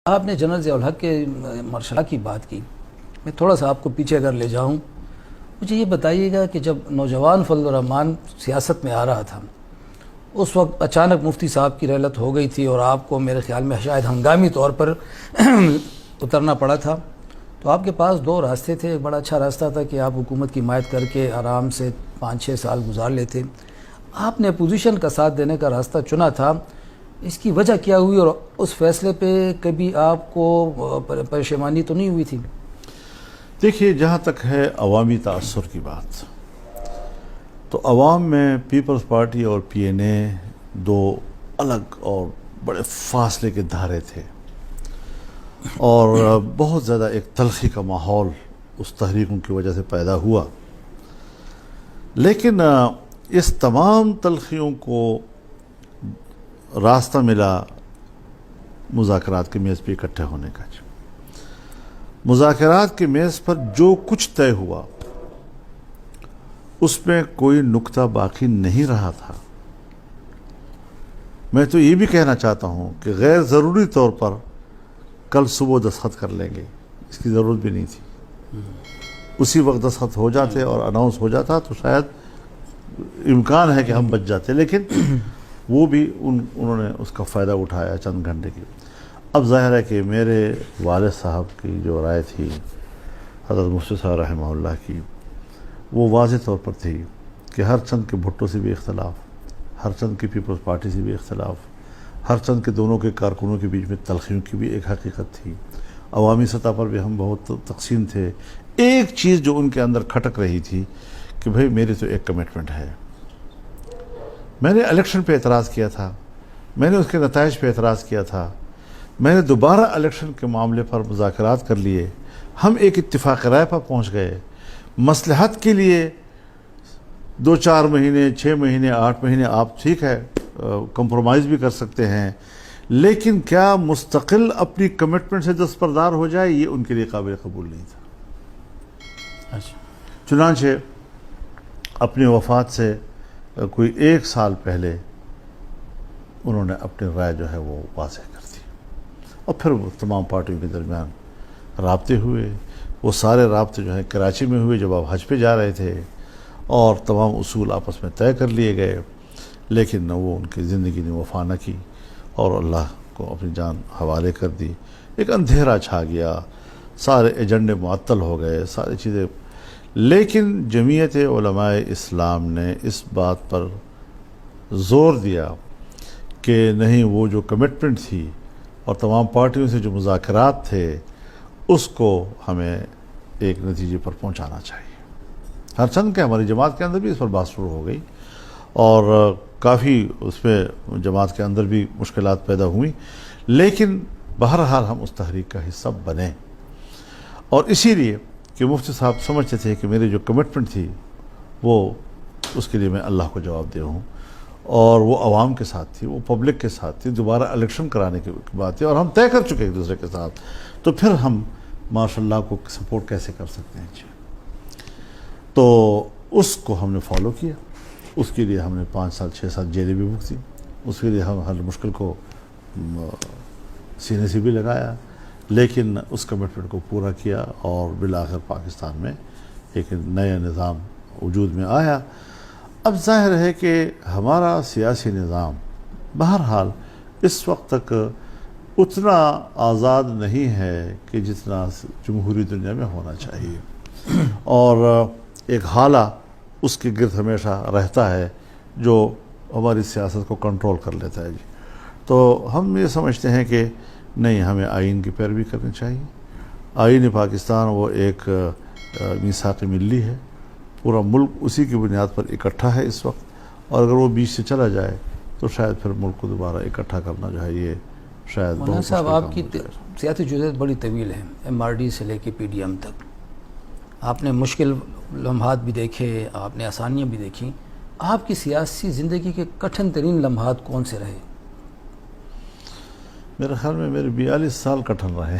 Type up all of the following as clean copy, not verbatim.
آپ نے جنرل ضیاء الحق کے مارشل کی بات کی، میں تھوڑا سا آپ کو پیچھے اگر لے جاؤں، مجھے یہ بتائیے گا کہ جب نوجوان فضل الرحمان سیاست میں آ رہا تھا، اس وقت اچانک مفتی صاحب کی رحلت ہو گئی تھی اور آپ کو میرے خیال میں شاید ہنگامی طور پر اترنا پڑا تھا، تو آپ کے پاس دو راستے تھے۔ ایک بڑا اچھا راستہ تھا کہ آپ حکومت کی حمایت کر کے آرام سے 5-6 سال گزار لیتے، آپ نے اپوزیشن کا ساتھ دینے کا راستہ چنا تھا۔ اس کی وجہ کیا ہوئی اور اس فیصلے پہ کبھی آپ کو پریشانی تو نہیں ہوئی تھی؟ دیکھیے، جہاں تک ہے عوامی تاثر کی بات، تو عوام میں پیپلز پارٹی اور پی این اے دو الگ اور بڑے فاصلے کے دھارے تھے، اور بہت زیادہ ایک تلخی کا ماحول اس تحریکوں کی وجہ سے پیدا ہوا۔ لیکن اس تمام تلخیوں کو راستہ ملا مذاکرات کے میز پہ اکٹھے ہونے کا۔ مذاکرات کے میز پر جو کچھ طے ہوا اس میں کوئی نکتہ باقی نہیں رہا تھا۔ میں تو یہ بھی کہنا چاہتا ہوں کہ غیر ضروری طور پر کل صبح دستخط کر لیں گے، اس کی ضرورت بھی نہیں تھی۔ اسی وقت دستخط ہو جاتے اور اناؤنس ہو جاتا تو شاید امکان ہے کہ ہم بچ جاتے، لیکن وہ بھی انہوں نے اس کا فائدہ اٹھایا چند گھنٹے کی۔ اب ظاہر ہے کہ میرے والد صاحب کی جو رائے تھی حضرت مفتی صاحب رحمہ اللہ کی، وہ واضح طور پر تھی کہ ہر چند کے بھٹو سے بھی اختلاف، ہر چند کی پیپلز پارٹی سے بھی اختلاف، ہر چند کے دونوں کے کارکنوں کے بیچ میں تلخیوں کی بھی ایک حقیقت تھی۔ عوامی سطح پر بھی ہم بہت تقسیم تھے۔ ایک چیز جو ان کے اندر کھٹک رہی تھی کہ بھئی میری تو ایک کمٹمنٹ ہے۔ میں نے الیکشن پہ اعتراض کیا تھا، میں نے اس کے نتائج پہ اعتراض کیا تھا، میں نے دوبارہ الیکشن کے معاملے پر مذاکرات کر لیے، ہم ایک اتفاق رائے پر پہنچ گئے۔ مصلحت کے لیے 2-4 مہینے، 6 مہینے، 8 مہینے آپ ٹھیک ہے کمپرومائز بھی کر سکتے ہیں، لیکن کیا مستقل اپنی کمٹمنٹ سے دستبردار ہو جائے، یہ ان کے لیے قابل قبول نہیں تھا۔ چنانچہ اپنی وفات سے کوئی 1 سال پہلے انہوں نے اپنی رائے جو ہے وہ واضح کر دی، اور پھر وہ تمام پارٹیوں کے درمیان رابطے ہوئے۔ وہ سارے رابطے جو ہیں کراچی میں ہوئے جب آپ حج پہ جا رہے تھے، اور تمام اصول آپس میں طے کر لیے گئے، لیکن نہ وہ ان کی زندگی نے وفا نہ کی اور اللہ کو اپنی جان حوالے کر دی۔ ایک اندھیرا چھا گیا، سارے ایجنڈے معطل ہو گئے، ساری چیزیں۔ لیکن جمعیت علماء اسلام نے اس بات پر زور دیا کہ نہیں، وہ جو کمٹمنٹ تھی اور تمام پارٹیوں سے جو مذاکرات تھے اس کو ہمیں ایک نتیجے پر پہنچانا چاہیے۔ ہر چند کے ہماری جماعت کے اندر بھی اس پر بات شروع ہو گئی، اور کافی اس میں جماعت کے اندر بھی مشکلات پیدا ہوئیں، لیکن بہرحال ہم اس تحریک کا حصہ بنے۔ اور اسی لیے کہ مفتی صاحب سمجھتے تھے کہ میری جو کمٹمنٹ تھی وہ اس کے لیے میں اللہ کو جواب دہ ہوں، اور وہ عوام کے ساتھ تھی، وہ پبلک کے ساتھ تھی، دوبارہ الیکشن کرانے کی بات تھی، اور ہم طے کر چکے ایک دوسرے کے ساتھ، تو پھر ہم ماشاء اللہ کو سپورٹ کیسے کر سکتے ہیں؟ تو اس کو ہم نے فالو کیا۔ اس کے لیے ہم نے 5 سال 6 سال جیلیں بھی بھگتی، اس کے لیے ہم ہر مشکل کو سینے سے بھی لگایا، لیکن اس کمٹمنٹ کو پورا کیا، اور بالآخر پاکستان میں ایک نیا نظام وجود میں آیا۔ اب ظاہر ہے کہ ہمارا سیاسی نظام بہرحال اس وقت تک اتنا آزاد نہیں ہے کہ جتنا جمہوری دنیا میں ہونا چاہیے، اور ایک حالہ اس کے گرد ہمیشہ رہتا ہے جو ہماری سیاست کو کنٹرول کر لیتا ہے۔ تو ہم یہ سمجھتے ہیں کہ نہیں، ہمیں آئین کی پیروی کرنی چاہیے۔ آئین پاکستان وہ ایک میثاق ملی ہے، پورا ملک اسی کی بنیاد پر اکٹھا ہے اس وقت، اور اگر وہ بیچ سے چلا جائے تو شاید پھر ملک کو دوبارہ اکٹھا کرنا جو ہے یہ شاید بہت مولانا صاحب، آپ کی مشکل کام ہو جائے۔ سیاسی جدید بڑی طویل ہے، ایم آر ڈی سے لے کے پی ڈی ایم تک۔ آپ نے مشکل لمحات بھی دیکھے، آپ نے آسانیاں بھی دیکھیں۔ آپ کی سیاسی زندگی کے کٹھن ترین لمحات کون سے رہے؟ میرے خیال میں میرے 42 سال کٹھن رہے۔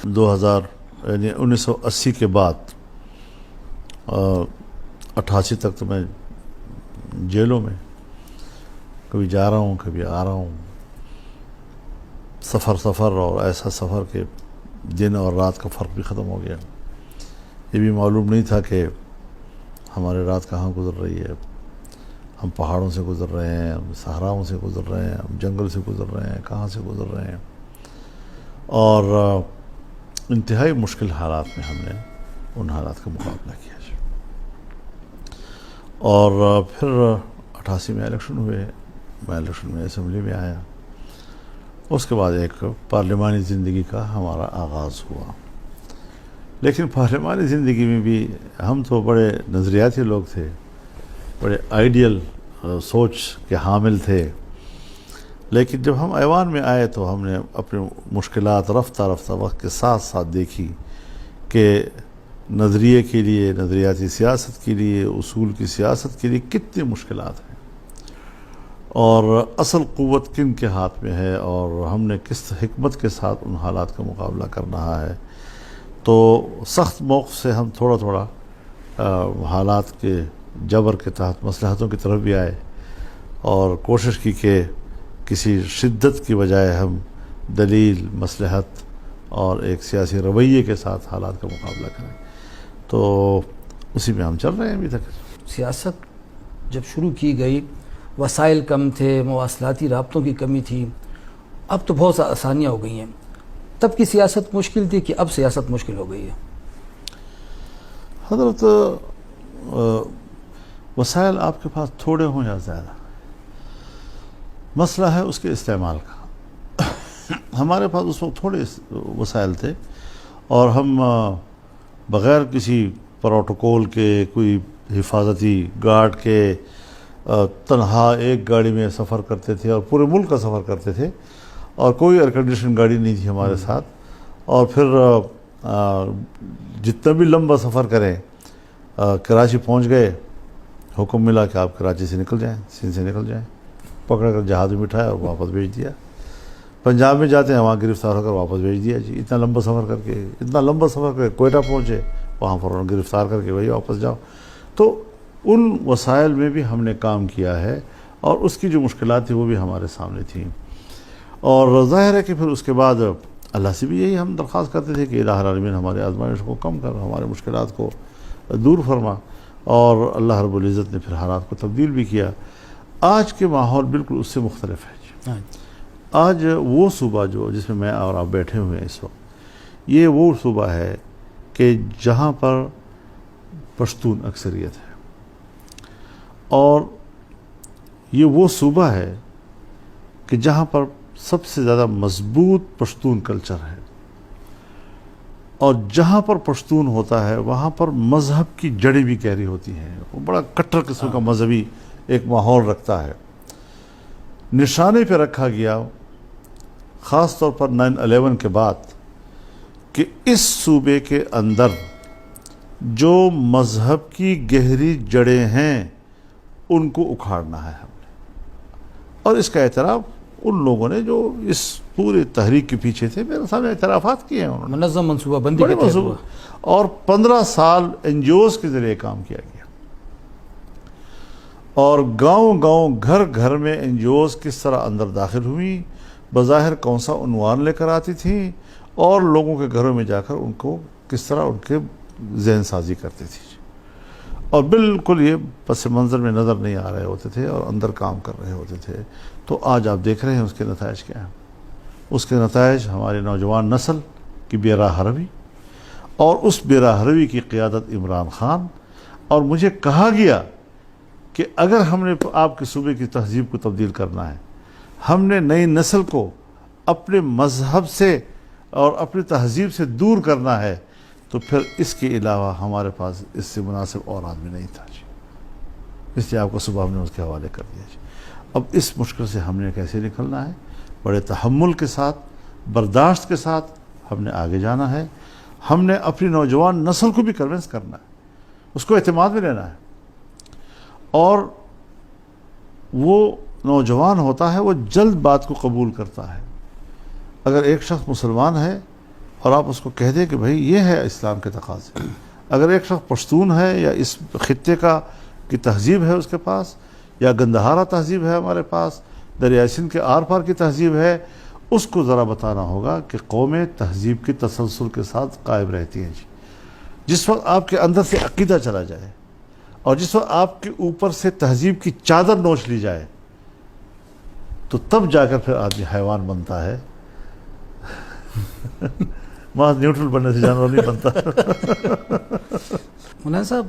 2000 یعنی 1980 کے بعد 88 تک تو میں جیلوں میں کبھی جا رہا ہوں، کبھی آ رہا ہوں، سفر اور ایسا سفر کہ دن اور رات کا فرق بھی ختم ہو گیا. یہ بھی معلوم نہیں تھا کہ ہماری رات کہاں گزر رہی ہے. ہم پہاڑوں سے گزر رہے ہیں، ہم صحراؤں سے گزر رہے ہیں، ہم جنگل سے گزر رہے ہیں، کہاں سے گزر رہے ہیں. اور انتہائی مشکل حالات میں ہم نے ان حالات کا مقابلہ کیا. اور پھر 88 میں الیکشن ہوئے. میں الیکشن میں اسمبلی میں آیا. اس کے بعد ایک پارلیمانی زندگی کا ہمارا آغاز ہوا. لیکن پارلیمانی زندگی میں بھی ہم تو بڑے نظریاتی لوگ تھے، بڑے آئیڈیل سوچ کے حامل تھے. لیکن جب ہم ایوان میں آئے تو ہم نے اپنی مشکلات رفتہ وقت کے ساتھ ساتھ دیکھی کہ نظریے کے لیے، نظریاتی سیاست کے لیے، اصول کی سیاست کے لیے کتنی مشکلات ہیں، اور اصل قوت کن کے ہاتھ میں ہے، اور ہم نے کس حکمت کے ساتھ ان حالات کا مقابلہ کرنا ہے. تو سخت موقف سے ہم تھوڑا حالات کے جبر کے تحت مصلحتوں کی طرف بھی آئے، اور کوشش کی کہ کسی شدت کی بجائے ہم دلیل، مصلحت اور ایک سیاسی رویے کے ساتھ حالات کا مقابلہ کریں. تو اسی میں ہم چل رہے ہیں ابھی تک. سیاست جب شروع کی گئی، وسائل کم تھے، مواصلاتی رابطوں کی کمی تھی. اب تو بہت آسانیاں ہو گئی ہیں. تب کی سیاست مشکل تھی کہ اب سیاست مشکل ہو گئی ہے؟ حضرت، وسائل آپ کے پاس تھوڑے ہوں یا زیادہ، مسئلہ ہے اس کے استعمال کا. ہمارے پاس اس وقت تھوڑے وسائل تھے، اور ہم بغیر کسی پروٹوکول کے، کوئی حفاظتی گارڈ کے، تنہا ایک گاڑی میں سفر کرتے تھے اور پورے ملک کا سفر کرتے تھے، اور کوئی ایئر کنڈیشن گاڑی نہیں تھی ہمارے ساتھ. اور پھر جتنا بھی لمبا سفر کریں، کراچی پہنچ گئے، حکم ملا کہ آپ کراچی سے نکل جائیں، سندھ سے نکل جائیں، پکڑ کر جہاز میں بٹھایا اور واپس بھیج دیا. پنجاب میں جاتے ہیں، وہاں گرفتار ہو کر واپس بھیج دیا. جی اتنا لمبا سفر کر کے کوئٹہ پہنچے، وہاں فوراً گرفتار کر کے وہی واپس جاؤ. تو ان وسائل میں بھی ہم نے کام کیا ہے، اور اس کی جو مشکلات تھیں وہ بھی ہمارے سامنے تھیں. اور ظاہر ہے کہ پھر اس کے بعد اللہ سے بھی یہی ہم درخواست کرتے تھے کہ الہ العالمین ہمارے آزمائش کو کم کر، ہمارے مشکلات کو دور فرما. اور اللہ رب العزت نے پھر حالات کو تبدیل بھی کیا. آج کے ماحول بالکل اس سے مختلف ہے. آج وہ صوبہ جس میں اور آپ بیٹھے ہوئے ہیں اس وقت، یہ وہ صوبہ ہے کہ جہاں پر پشتون اکثریت ہے، اور یہ وہ صوبہ ہے کہ جہاں پر سب سے زیادہ مضبوط پشتون کلچر ہے. اور جہاں پر پشتون ہوتا ہے وہاں پر مذہب کی جڑیں بھی گہری ہوتی ہیں. وہ بڑا کٹر قسم کا مذہبی ایک ماحول رکھتا ہے. نشانے پہ رکھا گیا خاص طور پر 9/11 کے بعد کہ اس صوبے کے اندر جو مذہب کی گہری جڑیں ہیں ان کو اکھاڑنا ہے ہم نے. اور اس کا اعتراف ان لوگوں نے جو اس پورے تحریک کے پیچھے تھے، میرے سامنے اعترافات کیے ہیں انہوں نے. منظم منصوبہ بندی کے تحت ہوا. اور 15 سال NGOs کے ذریعے کام کیا گیا، اور گاؤں گھر میں NGOs کس طرح اندر داخل ہوئی، بظاہر کون سا عنوان لے کر آتی تھیں، اور لوگوں کے گھروں میں جا کر ان کو کس طرح ان کے ذہن سازی کرتی تھی. اور بالکل یہ پس منظر میں نظر نہیں آ رہے ہوتے تھے، اور اندر کام کر رہے ہوتے تھے. تو آج آپ دیکھ رہے ہیں اس کے نتائج کیا ہیں. اس کے نتائج ہماری نوجوان نسل کی بے راہ روی، اور اس بے راہ روی کی قیادت عمران خان. اور مجھے کہا گیا کہ اگر ہم نے آپ کے صوبے کی تہذیب کو تبدیل کرنا ہے، ہم نے نئی نسل کو اپنے مذہب سے اور اپنی تہذیب سے دور کرنا ہے، تو پھر اس کے علاوہ ہمارے پاس اس سے مناسب اور آدمی نہیں تھا. جی اس لیے آپ کو صبح ہم نے اس کے حوالے کر دیا. جی اب اس مشکل سے ہم نے کیسے نکلنا ہے؟ بڑے تحمل کے ساتھ، برداشت کے ساتھ ہم نے آگے جانا ہے. ہم نے اپنی نوجوان نسل کو بھی کنونس کرنا ہے، اس کو اعتماد میں لینا ہے. اور وہ نوجوان ہوتا ہے وہ جلد بات کو قبول کرتا ہے. اگر ایک شخص مسلمان ہے اور آپ اس کو کہہ دیں کہ بھائی یہ ہے اسلام کے تقاضے، اگر ایک شخص پشتون ہے یا اس خطے کی تہذیب ہے اس کے پاس، یا گندہارا تہذیب ہے ہمارے پاس، دریائے سندھ کے آر پار کی تہذیب ہے، اس کو ذرا بتانا ہوگا کہ قومیں تہذیب کے تسلسل کے ساتھ قائم رہتی ہیں جی. جس وقت آپ کے اندر سے عقیدہ چلا جائے اور جس وقت آپ کے اوپر سے تہذیب کی چادر نوچ لی جائے تو تب جا کر پھر آدمی حیوان بنتا ہے. محض نیوٹرل بننے سے جانور نہیں بنتا. مولانا صاحب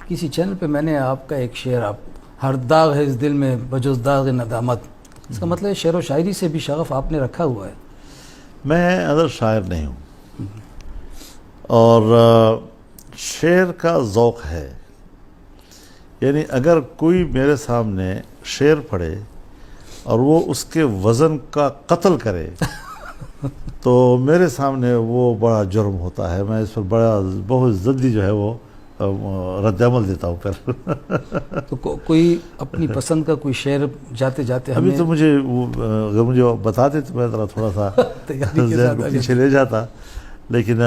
کسی چینل پہ میں نے آپ کا ایک شعر، آپ ہر داغ ہے اس دل میں بجز داغ ندامت، اس کا مطلب ہے شعر و شاعری سے بھی شغف آپ نے رکھا ہوا ہے. میں اگر شاعر نہیں ہوں اور شعر کا ذوق ہے، یعنی اگر کوئی میرے سامنے شعر پڑھے اور وہ اس کے وزن کا قتل کرے تو میرے سامنے وہ بڑا جرم ہوتا ہے. میں اس پر بہت جلدی جو ہے وہ رد عمل دیتا ہوں. پھر تو کوئی اپنی پسند کا کوئی شعر جاتے جاتے ابھی تو مجھے اگر مجھے بتاتے تو میں تھوڑا سا ذہن کو پیچھے لے جاتا، لیکن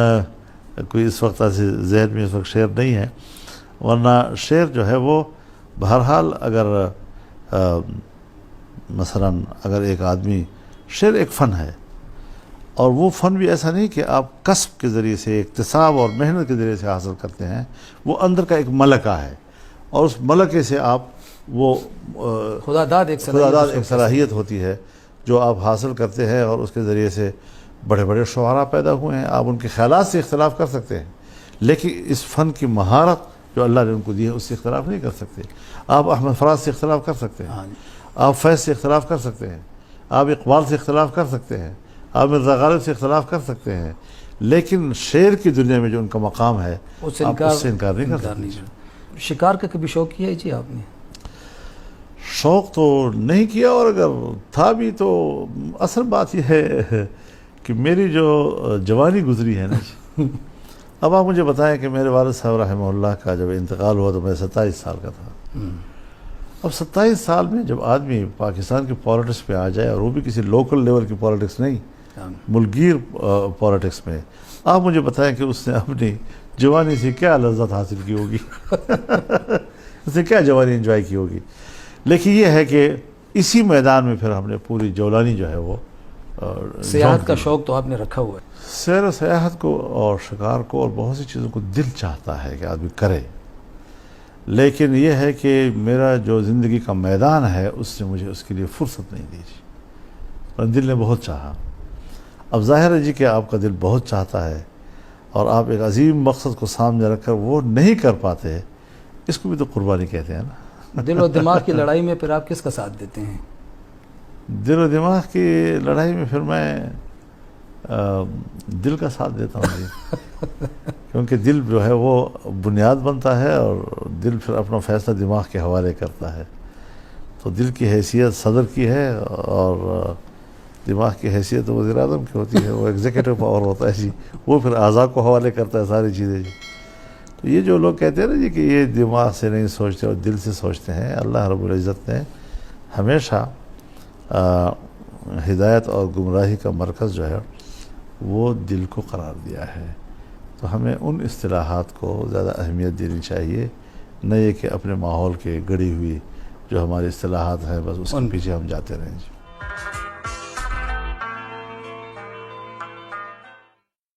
کوئی اس وقت ایسے ذہن میں اس وقت شعر نہیں ہے. ورنہ شعر جو ہے وہ بہرحال اگر مثلا اگر ایک آدمی، شعر ایک فن ہے اور وہ فن بھی ایسا نہیں کہ آپ کسب کے ذریعے سے، اکتساب اور محنت کے ذریعے سے حاصل کرتے ہیں. وہ اندر کا ایک ملکہ ہے اور اس ملکے سے آپ وہ خدا داد ایک صلاحیت ہوتی ہے جو آپ حاصل کرتے ہیں، اور اس کے ذریعے سے بڑے بڑے شعراء پیدا ہوئے ہیں. آپ ان کے خیالات سے اختلاف کر سکتے ہیں لیکن اس فن کی مہارت جو اللہ نے ان کو دی ہے اس سے اختلاف نہیں کر سکتے. آپ احمد فراز سے اختلاف کر سکتے ہیں، آپ فیض سے اختلاف کر سکتے ہیں، آپ اقبال سے اختلاف کر سکتے ہیں، آپ مرزا غالب سے اختلاف کر سکتے ہیں، لیکن شعر کی دنیا میں جو ان کا مقام ہے آپ اس سے انکار نہیں کر سکتے. شکار کا کبھی شوق کیا ہے جی آپ نے؟ شوق تو نہیں کیا، اور اگر تھا بھی تو اصل بات یہ ہے کہ میری جو جوانی گزری ہے نا جی. اب آپ مجھے بتائیں کہ میرے والد صاحب رحمہ اللہ کا جب انتقال ہوا تو میں 27 سال کا تھا. اب 27 سال میں جب آدمی پاکستان کی پالیٹکس پہ آ جائے، اور وہ بھی کسی لوکل لیول کی پالیٹکس نہیں، ملکگیر پالیٹکس میں، آپ مجھے بتائیں کہ اس نے اپنی جوانی سے کیا لذت حاصل کی ہوگی. اس نے کیا جوانی انجوائے کی ہوگی. لیکن یہ ہے کہ اسی میدان میں پھر ہم نے پوری جولانی جو ہے وہ سیاحت کا شوق تو آپ نے رکھا ہوا ہے. سیر و سیاحت کو اور شکار کو اور بہت سی چیزوں کو دل چاہتا ہے کہ آدمی کرے، لیکن یہ ہے کہ میرا جو زندگی کا میدان ہے اس نے مجھے اس کے لیے فرصت نہیں دی جی. اور دل نے بہت چاہا. اب ظاہر ہے جی کہ آپ کا دل بہت چاہتا ہے اور آپ ایک عظیم مقصد کو سامنے رکھ کر وہ نہیں کر پاتے، اس کو بھی تو قربانی کہتے ہیں نا. دل و دماغ کی لڑائی میں پھر آپ کس کا ساتھ دیتے ہیں؟ دل و دماغ کی لڑائی میں پھر میں دل کا ساتھ دیتا ہوں جی. کیونکہ دل جو ہے وہ بنیاد بنتا ہے اور دل پھر اپنا فیصلہ دماغ کے حوالے کرتا ہے. تو دل کی حیثیت صدر کی ہے اور دماغ کی حیثیت وزیر اعظم کی ہوتی ہے. وہ ایگزیکٹو پاور ہوتا ہے جی، وہ پھر اعضاء کو حوالے کرتا ہے ساری چیزیں جی. تو یہ جو لوگ کہتے ہیں نا جی کہ یہ دماغ سے نہیں سوچتے اور دل سے سوچتے ہیں، اللہ رب العزت نے ہمیشہ ہدایت اور گمراہی کا مرکز جو ہے وہ دل کو قرار دیا ہے. تو ہمیں ان اصطلاحات کو زیادہ اہمیت دینی چاہیے، نہ یہ کہ اپنے ماحول کے گڑی ہوئی جو ہماری اصطلاحات ہیں بس اس کے پیچھے ہم جاتے رہیں.